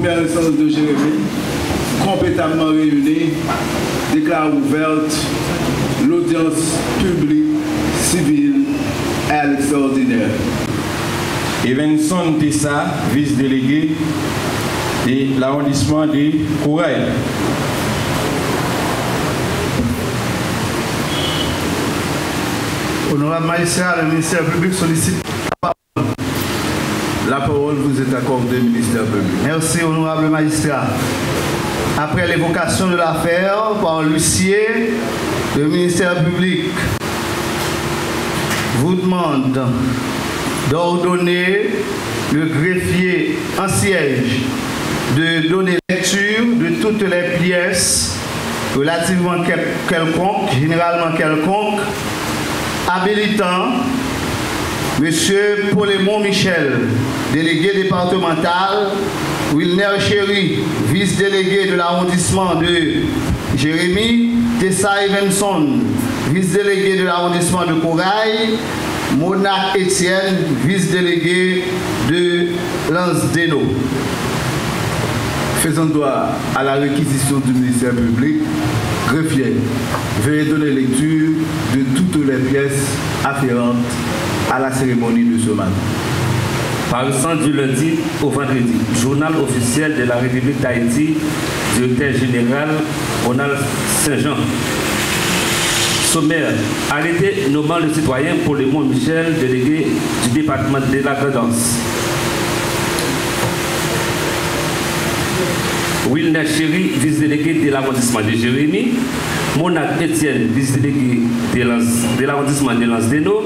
reconnaissance de Jérémie, compétemment réunie, déclare ouverte l'audience publique, civile et à l'extraordinaire. Evenson Tessa, vice-délégué de l'arrondissement de Courail. Honorable magistrat, le ministère public sollicite la parole vous est accordée, ministère public. Merci, honorable magistrat. Après l'évocation de l'affaire par l'huissier, le ministère public vous demande d'ordonner le greffier en siège de donner lecture de toutes les pièces relativement quelconques, généralement quelconques, habilitant M. Polémon Michel, délégué départemental, Wilner Chéry, vice-délégué de l'arrondissement de Jérémie, Tessa Evenson, vice-délégué de l'arrondissement de Courail, Mona Etienne, vice-délégué de Lansdeno. Faisant droit à la réquisition du ministère public, greffier, veuillez donner lecture de toutes les pièces afférentes à la cérémonie de ce matin. Paraissant du lundi au vendredi, journal officiel de la République d'Haïti, directeur général Ronald Saint-Jean. Sommaire, arrêté nommant le citoyen Polémon Michel, délégué du département de la Grandance. Wilner Chéry, vice-délégué de l'arrondissement de Jérémie. Mona Etienne, vice-délégué de l'arrondissement de Lansdeno.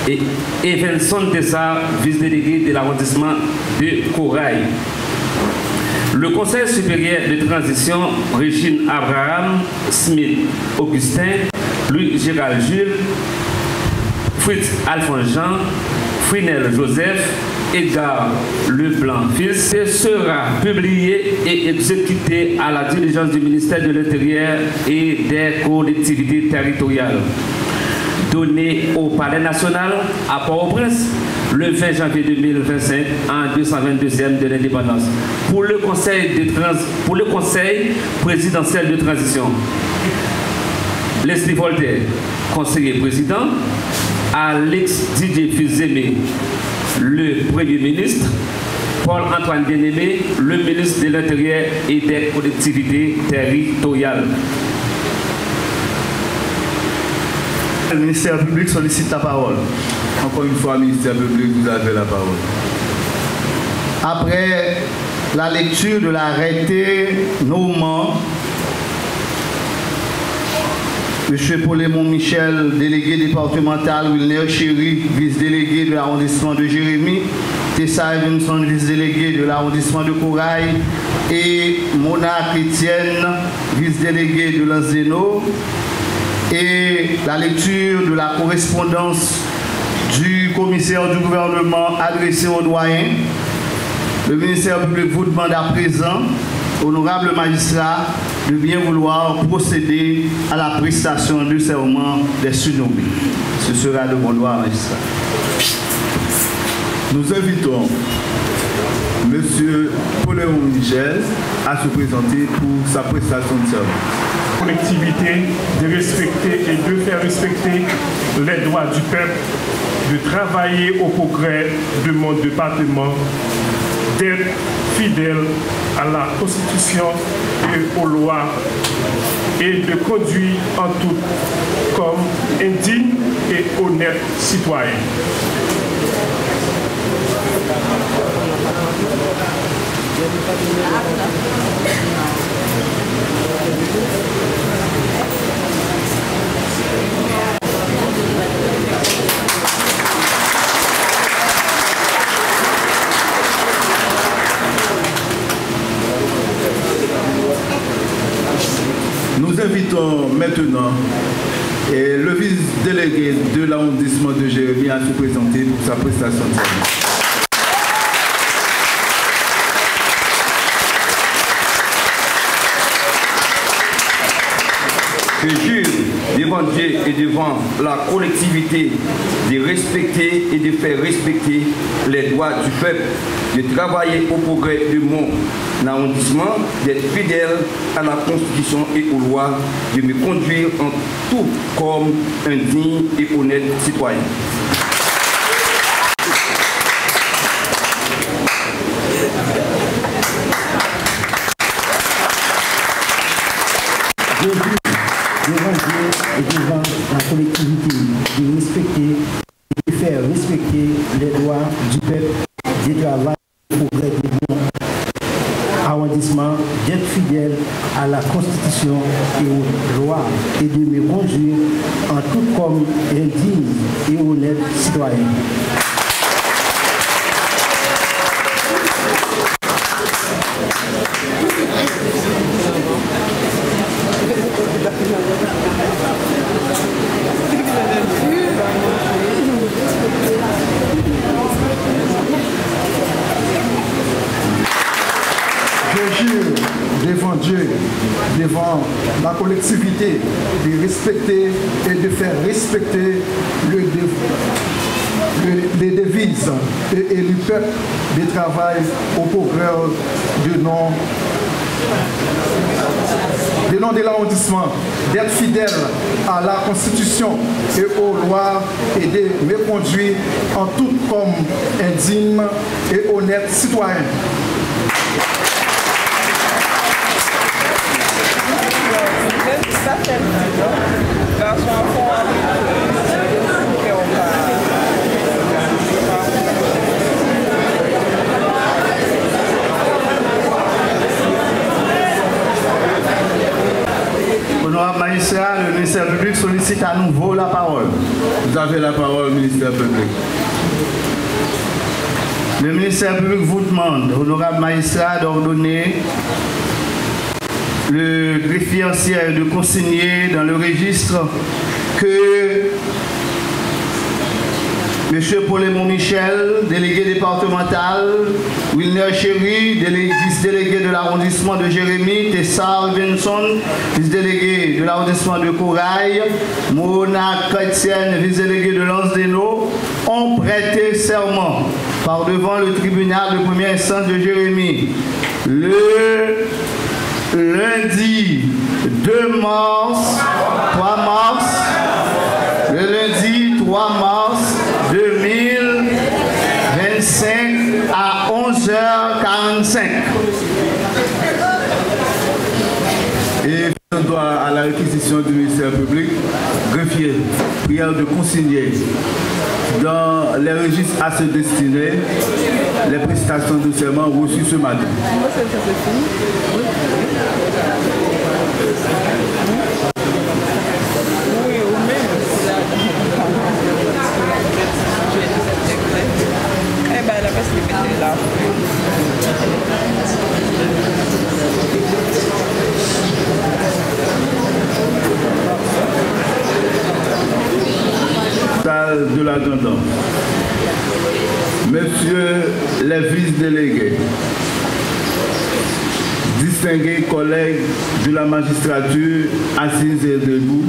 Et Evenson Tessa, vice-délégué de l'arrondissement de Courail. Le Conseil supérieur de transition, Régine Abraham, Smith Augustin, Louis Gérald Jules, Fritz Alphonse Jean, Frinel Joseph, Edgar Leblanc fils, sera publié et exécuté à la diligence du ministère de l'Intérieur et des collectivités territoriales. Donné au Palais national à Port-au-Prince le 20 janvier 2025 en 222e de l'indépendance. Pour le Conseil présidentiel de transition, Leslie Voltaire, conseiller président, Alex Didier Fils-Aimé, le Premier ministre, Paul-Antoine Bien-Aimé, le ministre de l'Intérieur et des collectivités territoriales. Le ministère public sollicite la parole. Encore une fois, ministère public, vous avez la parole. Après la lecture de l'arrêté nommant M. Polémon Michel, délégué départemental, Wilner Chéry, vice-délégué de l'arrondissement de Jérémie, Tessa Evenson, vice-délégué de l'arrondissement de Courail, et Mona Etienne, vice-délégué de Lansdeno, et la lecture de la correspondance du commissaire du gouvernement adressée au doyen, le ministère public vous demande à présent, honorable magistrat, de bien vouloir procéder à la prestation du serment des surnommés. Ce sera de mon droit, magistrat. Nous invitons M. Polémon Michel à se présenter pour sa prestation de serment. Collectivité de respecter et de faire respecter les droits du peuple, de travailler au progrès de mon département, d'être fidèle à la Constitution et aux lois et de conduire en tout comme un digne et honnête citoyen. Nous invitons maintenant le vice-délégué de l'arrondissement de Jérémie à se présenter pour sa prestation de serment. Je jure devant Dieu et devant la collectivité de respecter et de faire respecter les droits du peuple, de travailler au progrès de mon arrondissement, d'être fidèle à la Constitution et aux lois, de me conduire en tout comme un digne et honnête citoyen. Je jure devant Dieu et devant la collectivité de respecter et de faire respecter les droits du peuple, du travail au progrès de mon arrondissement, d'être fidèle à la Constitution et aux lois et de me conduire en tout comme un digne et honnête citoyen. Je jure devant Dieu, devant la collectivité, de respecter et de faire respecter les devises et le peuple de travail au progrès du nom de l'arrondissement, d'être fidèle à la Constitution et aux lois et de me conduire en tout comme un digne et honnête citoyen. Honorable magistrat, le ministère public sollicite à nouveau la parole. Vous avez la parole, ministère public. Le ministère public vous demande, honorable magistrat, d'ordonner le greffier ancien de consigner dans le registre que M. Paulémon Michel, délégué départemental, Wilner Chéry, vice-délégué de l'arrondissement de Jérémy, Tessar Vinson, vice-délégué de l'arrondissement de Corail, Mona Chrétienne, vice-délégué de Lance-Desnos, ont prêté serment par devant le tribunal de première instance de Jérémy le lundi 2 mars, 3 mars, le lundi 3 mars 2025 à 11h45. Et on doit à la réquisition du ministère public, greffier, prière de consigner dans les registres à se destiner les prestations de serment reçues ce matin. Salle de l'adjudant. Messieurs les vice-délégués, distingués collègues de la magistrature assises et debout,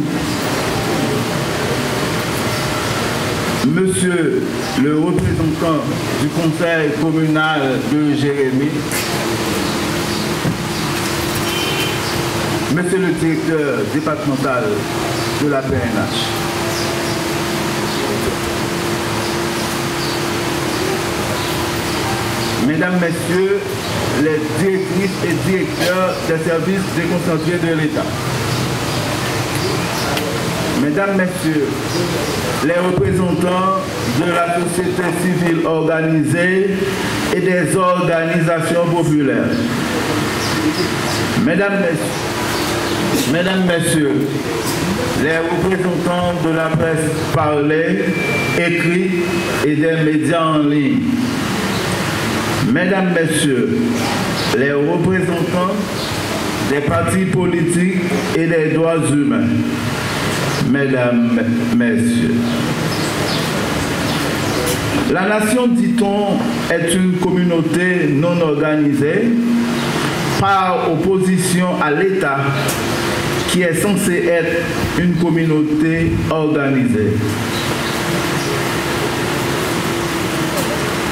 Monsieur le représentant du conseil communal de Jérémy, Monsieur le directeur départemental de la PNH, Mesdames, Messieurs, les directrices et directeurs des services déconcentrés de l'État, Mesdames, Messieurs, les représentants de la société civile organisée et des organisations populaires, Mesdames, Messieurs, les représentants de la presse parlée, écrite et des médias en ligne, Mesdames, Messieurs, les représentants des partis politiques et des droits humains, Mesdames, Messieurs, la nation, dit-on, est une communauté non organisée par opposition à l'État qui est censée être une communauté organisée.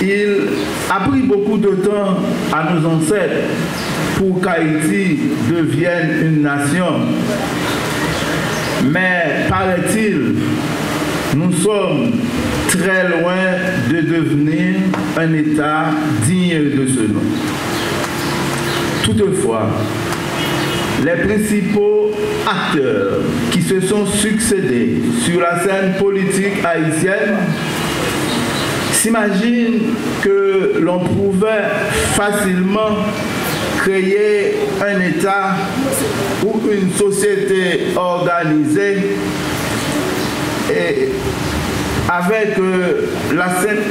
Il a pris beaucoup de temps à nos ancêtres pour qu'Haïti devienne une nation. Mais paraît-il, nous sommes très loin de devenir un État digne de ce nom. Toutefois, les principaux acteurs qui se sont succédés sur la scène politique haïtienne s'imaginent que l'on pouvait facilement créer un État ou une société organisée et avec la simple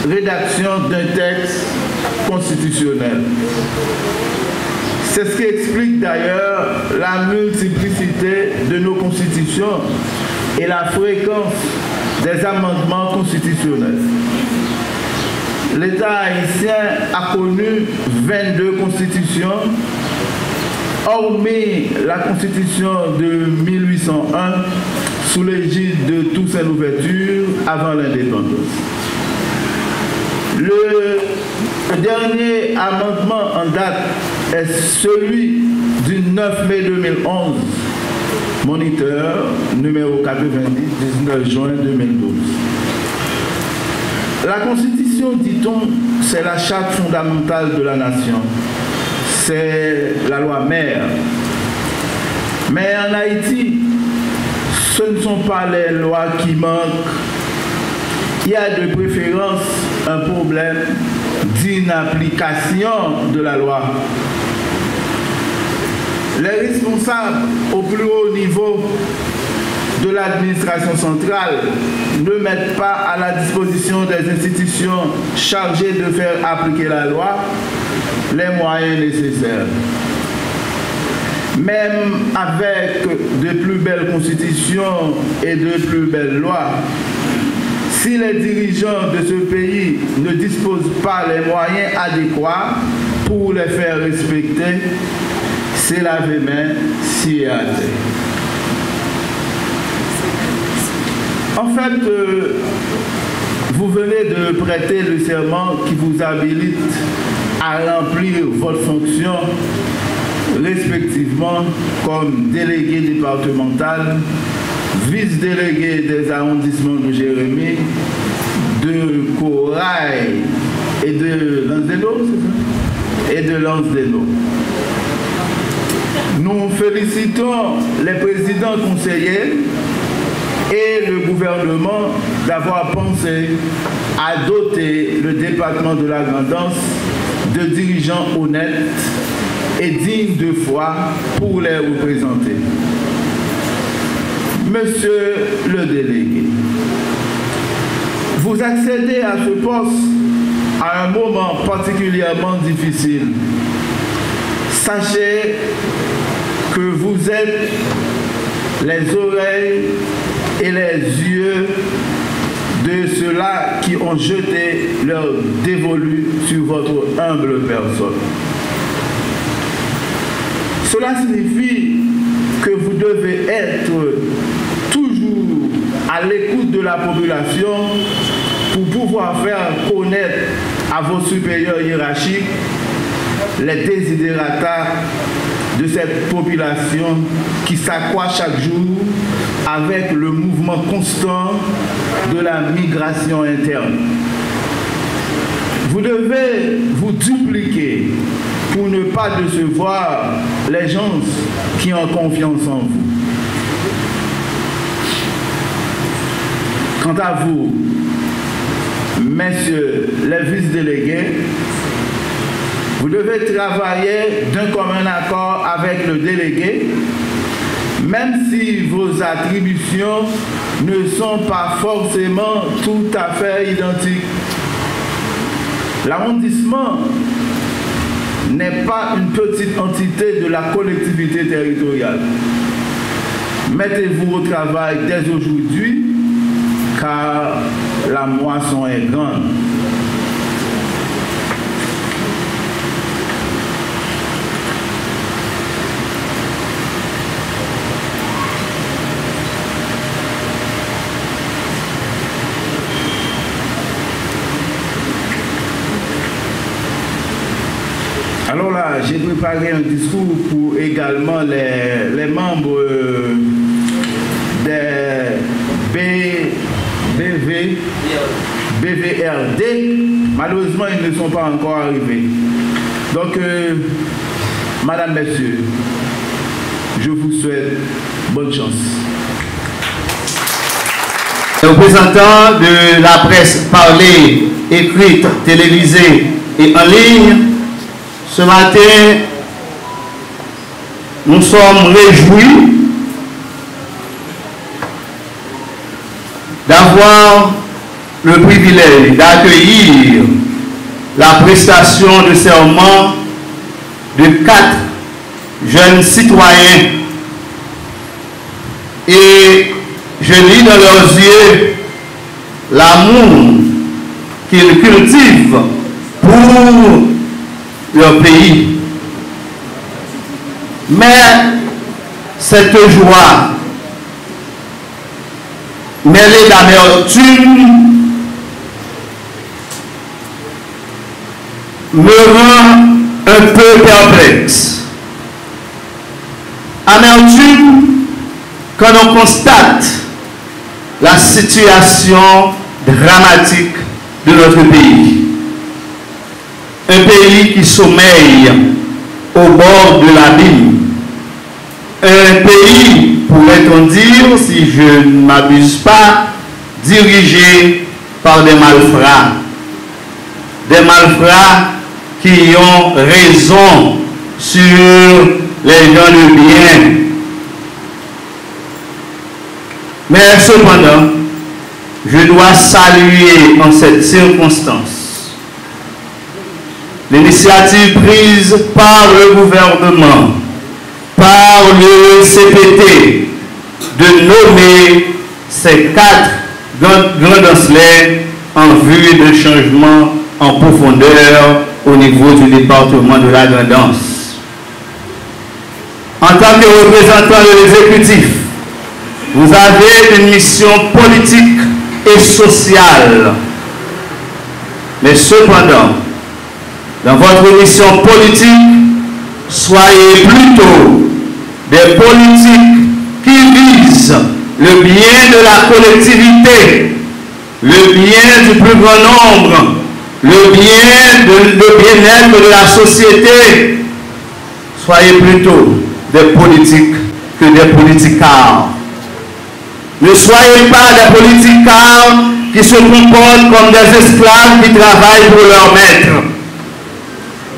rédaction d'un texte constitutionnel. C'est ce qui explique d'ailleurs la multiplicité de nos constitutions et la fréquence des amendements constitutionnels. L'État haïtien a connu 22 constitutions, hormis la constitution de 1801 sous l'égide de Toussaint Louverture avant l'indépendance. Le dernier amendement en date est celui du 9 mai 2011, moniteur numéro 90, 19 juin 2012. La Constitution, dit-on, c'est la charte fondamentale de la nation. C'est la loi mère. Mais en Haïti, ce ne sont pas les lois qui manquent. Il y a de préférence un problème d'inapplication de la loi. Les responsables au plus haut niveau de l'administration centrale ne mettent pas à la disposition des institutions chargées de faire appliquer la loi les moyens nécessaires. Même avec de plus belles constitutions et de plus belles lois, si les dirigeants de ce pays ne disposent pas les moyens adéquats pour les faire respecter, c'est laver main si hâte. En fait, vous venez de prêter le serment qui vous habilite à remplir votre fonction respectivement comme délégué départemental, vice-délégué des arrondissements de Jérémie, de Corail et de Lance-des-Eaux. Nous félicitons les présidents conseillers et le gouvernement d'avoir pensé à doter le département de la Grand'Anse de dirigeants honnêtes et dignes de foi pour les représenter. Monsieur le délégué, vous accédez à ce poste à un moment particulièrement difficile. Sachez que vous êtes les oreilles et les yeux de ceux-là qui ont jeté leur dévolu sur votre humble personne. Cela signifie que vous devez être toujours à l'écoute de la population pour pouvoir faire connaître à vos supérieurs hiérarchiques les desiderata de cette population qui s'accroît chaque jour avec le mouvement constant de la migration interne. Vous devez vous dupliquer pour ne pas décevoir les gens qui ont confiance en vous. Quant à vous, messieurs les vice-délégués, vous devez travailler d'un commun accord avec le délégué, même si vos attributions ne sont pas forcément tout à fait identiques. L'arrondissement n'est pas une petite entité de la collectivité territoriale. Mettez-vous au travail dès aujourd'hui, car la moisson est grande. Alors là, j'ai préparé un discours pour également les membres des BVRD. Malheureusement, ils ne sont pas encore arrivés. Donc, Madame, Messieurs, je vous souhaite bonne chance. Les représentants de la presse parlée, écrite, télévisée et en ligne, ce matin, nous sommes réjouis d'avoir le privilège d'accueillir la prestation de serment de 4 jeunes citoyens. Et je lis dans leurs yeux l'amour qu'ils cultivent pour leur pays. Mais cette joie mêlée d'amertume me rend un peu perplexe. Amertume quand on constate la situation dramatique de notre pays. Un pays qui sommeille au bord de l'abîme. Un pays, pourrait-on dire, si je ne m'abuse pas, dirigé par des malfrats. Des malfrats qui ont raison sur les gens de bien. Mais cependant, je dois saluer en cette circonstance l'initiative prise par le gouvernement, par le CPT, de nommer ces 4 grands ancelets en vue de changement en profondeur au niveau du département de la Grand'Anse. En tant que représentant de l'exécutif, vous avez une mission politique et sociale. Mais cependant, dans votre mission politique, soyez plutôt des politiques qui visent le bien de la collectivité, le bien du plus grand nombre, le bien-être de la société. Soyez plutôt des politiques que des politicards. Ne soyez pas des politicards qui se comportent comme des esclaves qui travaillent pour leur maître.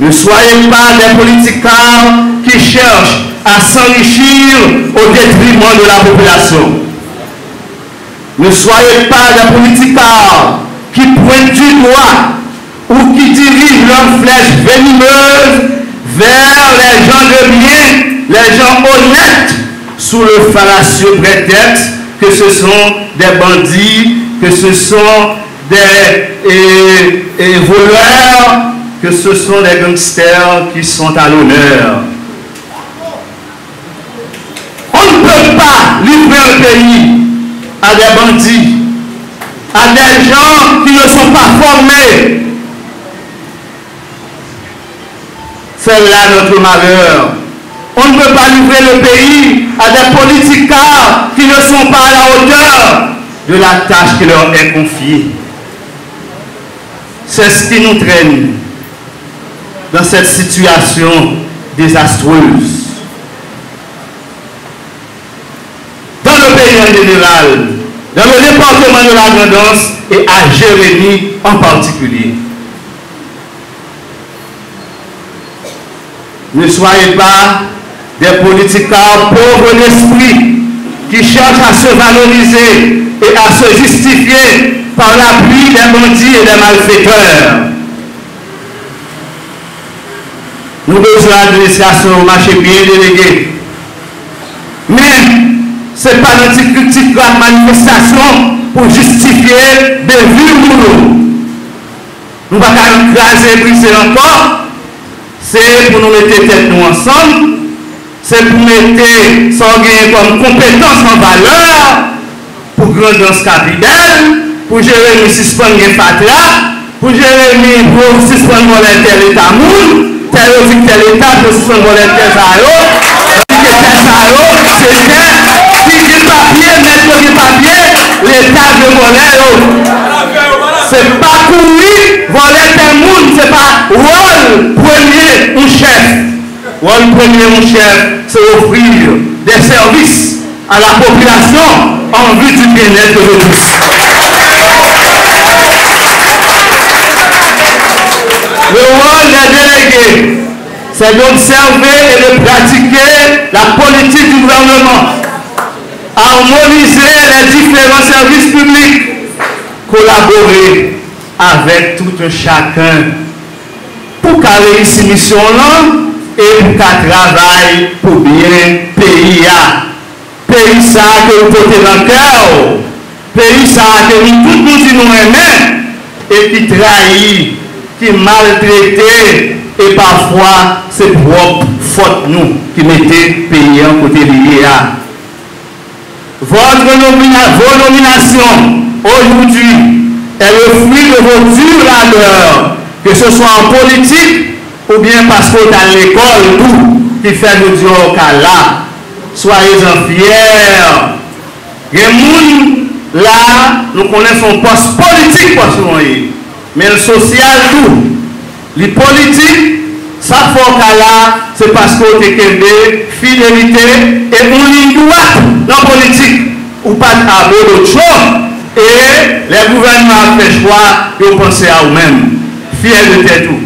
Ne soyez pas des politicards qui cherchent à s'enrichir au détriment de la population. Ne soyez pas des politicards qui pointent du doigt ou qui dirigent leurs flèches venimeuses vers les gens de bien, les gens honnêtes, sous le fallacieux prétexte que ce sont des bandits, que ce sont des voleurs, que ce sont des gangsters qui sont à l'honneur. On ne peut pas livrer un pays à des bandits, à des gens qui ne sont pas formés. C'est là notre malheur. On ne peut pas livrer le pays à des politicards qui ne sont pas à la hauteur de la tâche qui leur est confiée. C'est ce qui nous traîne dans cette situation désastreuse. Dans le pays en général, dans le département de la Grand'Anse et à Jérémie en particulier. Ne soyez pas des politicards pauvres d'esprit qui cherchent à se valoriser et à se justifier par l'appui des bandits et des malfaiteurs. Nous avons besoin d'administration au marché bien délégué. Mais ce n'est pas notre critique de la manifestation pour justifier des vues pour nous. Nous ne pouvons pas craser et briser encore. C'est pour nous mettre tête nous ensemble. C'est pour mettre sanguin comme compétence en valeur pour Grand'Anse capitale, pour Jérémie suspendre les fatras, pour Jérémie pour suspendre l'État moun, tel état, que ce sont volontaires à eux, c'est si du papier, mettre du papier, l'état de voler. C'est pas courir, voler tel monde, c'est pas rôle premier ou chef. Rôle premier ou chef, c'est offrir des services à la population en vue du bien-être de tous. Le rôle des délégués, c'est d'observer et de pratiquer la politique du gouvernement, harmoniser les différents services publics, collaborer avec tout un chacun pour qu'à réussir mission là et pour qu'à travailler pour bien pays. Pays ça que vous portez dans le cœur, pays ça que nous tous nous aimons et qui trahit, qui maltraité et parfois c'est propre faute nous qui mettez pays en côté lié à. Vos nominations aujourd'hui est le fruit de vos dures labeurs, que ce soit en politique ou bien parce que dans l'école tout qui fait le Dieu au cas là. Soyez-en fiers. Il y a des gens là, nous connaissons un poste politique pour ce mais le social tout. Les politiques, ça faut qu'à là, c'est parce qu'on est fidélité et on ligne droite dans la politique. Ou pas à d'autres choses. Et les gouvernements ont fait choix de penser à eux-mêmes. Fiers de tout.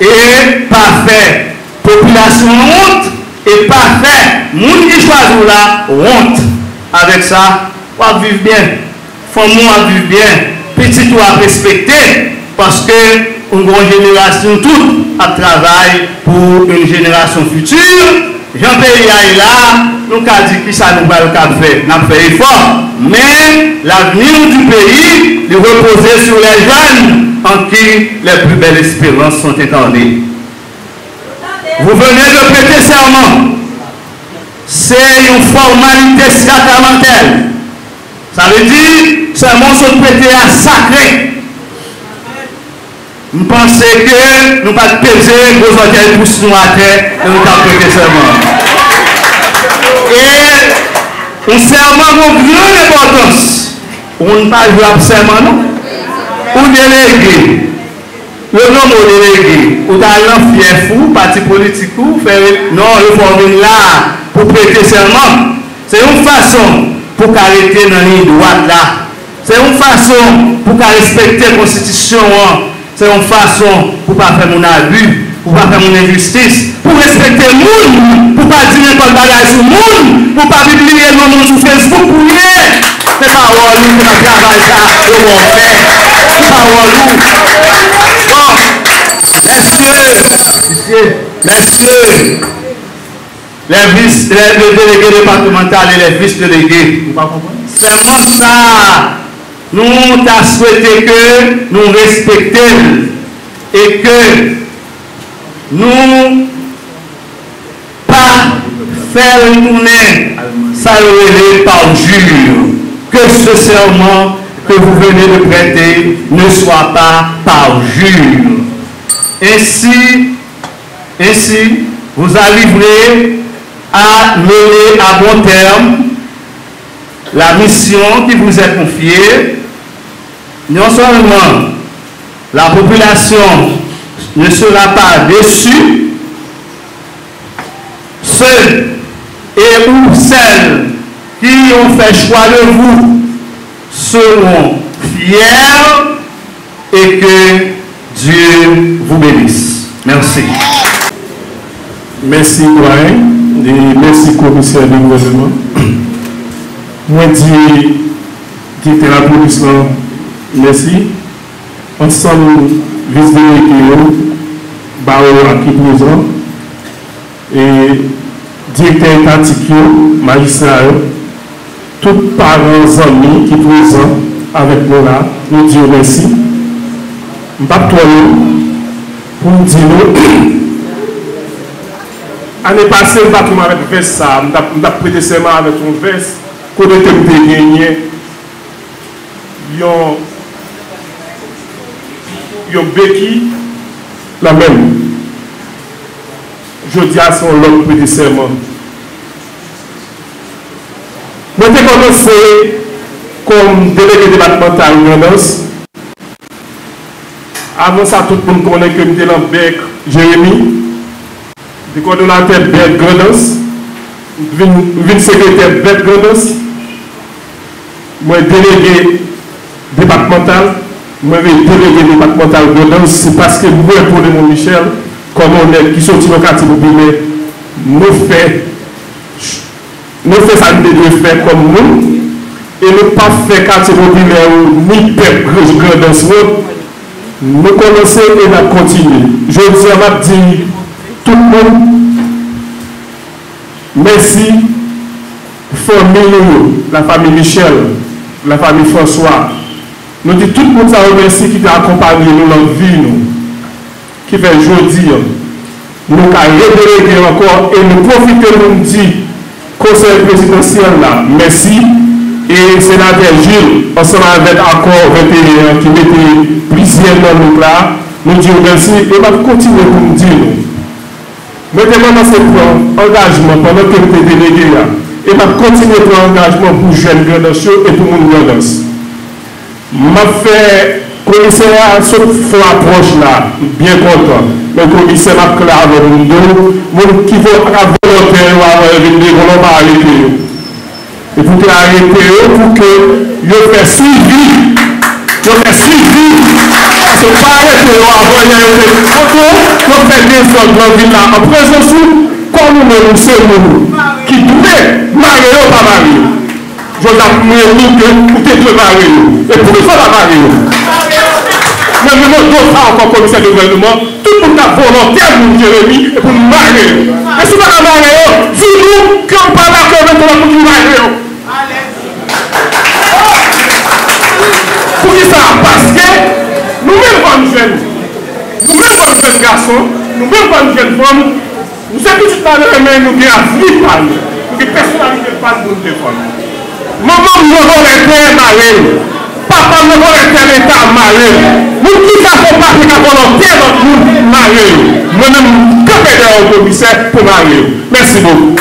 Et parfait. Population honte. Et parfait. Moun qui choisit là, honte. Avec ça, on va vivre bien. Famille va vivre bien. Petit ou à respecter. Parce que une grande génération toute a travaillé pour une génération future. Jean-Pierre est là, nous avons dit que ça nous va le faire. Nous avons fait effort. Mais l'avenir du pays est reposé sur les jeunes en qui les plus belles espérances sont incarnées. Vous venez de prêter serment. C'est une formalité sacramentelle. Ça veut dire que serment sont prêtés à sacré. Nous pensons que nous ne pouvons pas peser vos organes pour nous à terre et nous avons prêté serment. Et un serment de grande importance. On ne peut pas jouer à serment, non? Ou délégué. Le nom au délégué. Ou dans fier fou, parti politique, ou faire. Non, il faut venir là pour prêter serment. C'est une façon pour arrêter dans la ligne droite là. C'est une façon pour respecter la Constitution. C'est une façon pour ne pas faire mon abus, pour ne pas faire mon injustice, pour respecter le monde, pour ne pas dire n'importe bagage sur le monde, pour ne pas publier le nom sur Facebook, pour rien. C'est pas Wallou qui va travailler ça, le monde fait. C'est pas Wallou. Bon, messieurs, les délégués départementaux et les vice-délégués, vous ne comprenez pas? C'est vraiment ça. Nous avons souhaité que nous respections et que nous pas faire tourner ça par jure. Que ce serment que vous venez de prêter ne soit pas par jure. Ainsi, vous arriverez à mener à bon terme la mission qui vous est confiée. Non seulement la population ne sera pas déçue, ceux et ou celles qui ont fait choix de vous seront fiers et que Dieu vous bénisse. Merci. Merci, doyen, et merci, commissaire du gouvernement. Moi, qui était la police là, merci. Ensemble, vice-délégué, Bao qui est présent, et directeur étatique, magistrat, tous parents, amis qui sont présents avec nous là, nous disons merci. Je ne vais pas pour nous dire, l'année passée, je ne vais pas avec vers ça, je vais prêter serment avec un vers. Qu'on ait gagné, ils ont vécu la même. je dis à son l'homme prêter serment. Moi, j'ai commencé comme délégué départemental Grandance. Avant ça, tout le monde connaît que j'étais dans Bec Jérémy, le coordonnateur Bec Grandance, le secrétaire Bec Grandance, moi délégué départemental, moi délégué départemental Grandance, c'est parce que moi, pour mon Michel, comme on est qui sortit dans le quartier populaire, nous faisons ça de deux faire comme nous, et nous pas fait quartier populaire ni peuple Grandance. Nous commençons et nous continuons. Je dis à dire tout le monde, merci, famille, la famille Michel, la famille François. Nous disons tout le monde merci qui t'a accompagné nous dans la vie, nous, qui fait aujourd'hui. Nous avons redélégué encore et nous profitons de nous dire, conseil présidentiel là, merci. Et sénateur Gilles, ensemble avec encore 21 qui mettait plusieurs dans là, nous disons merci et nous allons continuer pour nous dire. Mettez-moi dans ce plan engagement pendant que nous sommes délégués là. Et nous allons continuer pour l'engagement pour les jeunes Grandance et pour le monde Grandance. Je fais commissaire sur approche là, bien content. Le commissaire m'a clair avec nous, qui vont à volontaire ou venir, on va arrêter. Et pour que arrêter pour que je fasse suivi. Je fais suivi. Parce que pas arrêter avant, il y a des photos, on fait des autres dans la ville là. En présence, comme nous sommes nous, qui devait marier ou pas marier. Je vous appelle que vous êtes marier. Et pour le faire la marier. Mais nous devons encore commissaire de gouvernement, tout le monde a volontaire pour Jérémy et pour nous marier. Et si vous ne mariez pas, dis-nous qu'on parle à cœur pour nous marier. Pour qui ça? Parce que nous-mêmes comme jeunes, nous-mêmes comme jeunes garçons, nous-mêmes comme jeunes femmes, nous sommes tous dans le même, nous avons vie par nous. Pour que personne n'arrive pas de nous défendre. Maman, nous avons été mariés. Papa, nous avons été l'état marié. Nous qui savons pas que nous avons été mariés. Moi-même, que faire au commissaire pour marier. Merci beaucoup.